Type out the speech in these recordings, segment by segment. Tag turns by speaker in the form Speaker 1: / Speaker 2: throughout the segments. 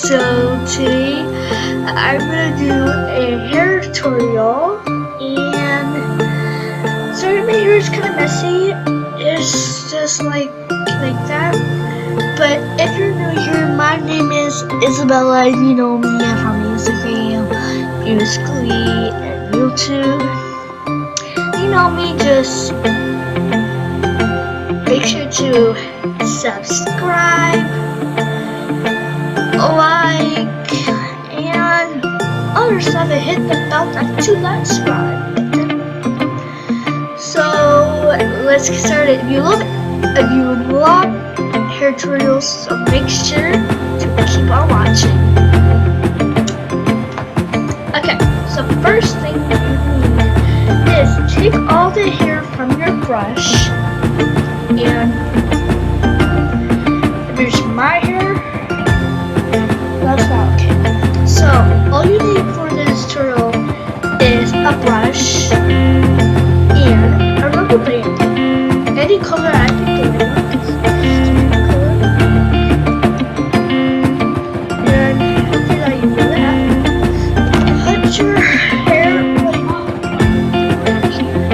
Speaker 1: So today I'm gonna do a hair tutorial, and sorry my hair is kind of messy. It's just like that. But if you're new here, my name is Isabella. You know me from Instagram, Musical.ly, and YouTube. You know me, just make sure to subscribe, like, and other stuff, and hit the bell button to subscribe. So let's get started. If you love hair tutorials, so make sure to keep on watching. Okay, so first thing you need is take all the hair from your brush, and if it's my hair, that's not okay. So all you need for this tutorial is a brush and a rubber band. Any color I can do it. And after that you do that, put your hair right here.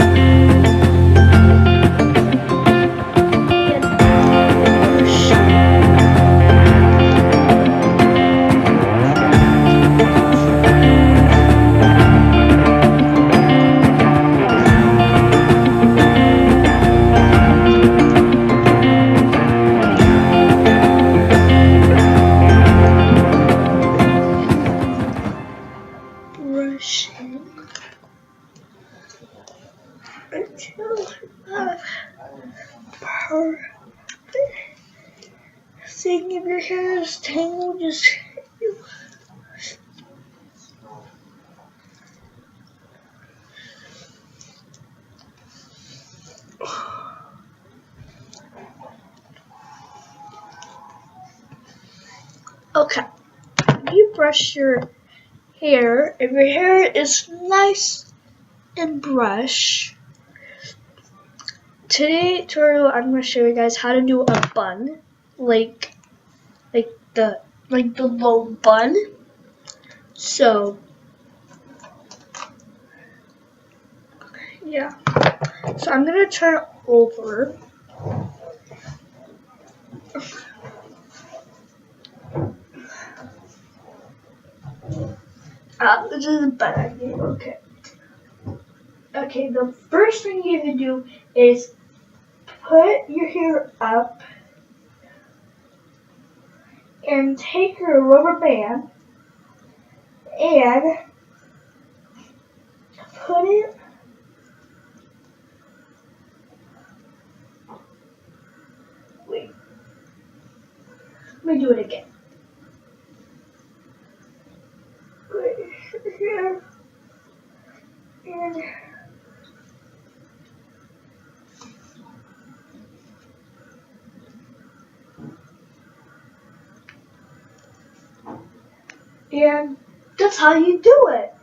Speaker 1: Brushing until perfect thing. If your hair is tangled, just okay. You brush your hair. If your hair is nice and brush, today tutorial I'm going to show you guys how to do a bun, like the low bun. So yeah, so I'm going to turn it over. This is a bad idea. Okay, the first thing you have to do is put your hair up and take your rubber band and put it let me do it again. Here and that's how you do it.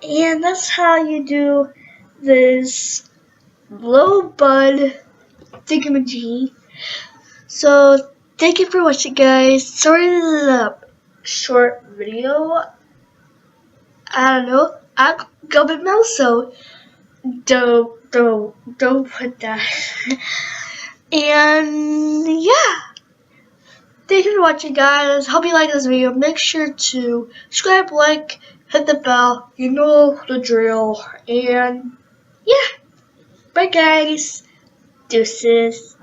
Speaker 1: And that's how you do this low bun thingamajig. So thank you for watching, guys. Sorry this is a short video. I don't know. I'm Gilbert Mel, so don't put that. And yeah. Thank you for watching, guys. Hope you like this video. Make sure to subscribe, like, hit the bell. You know the drill. And yeah. Bye, guys. Deuces.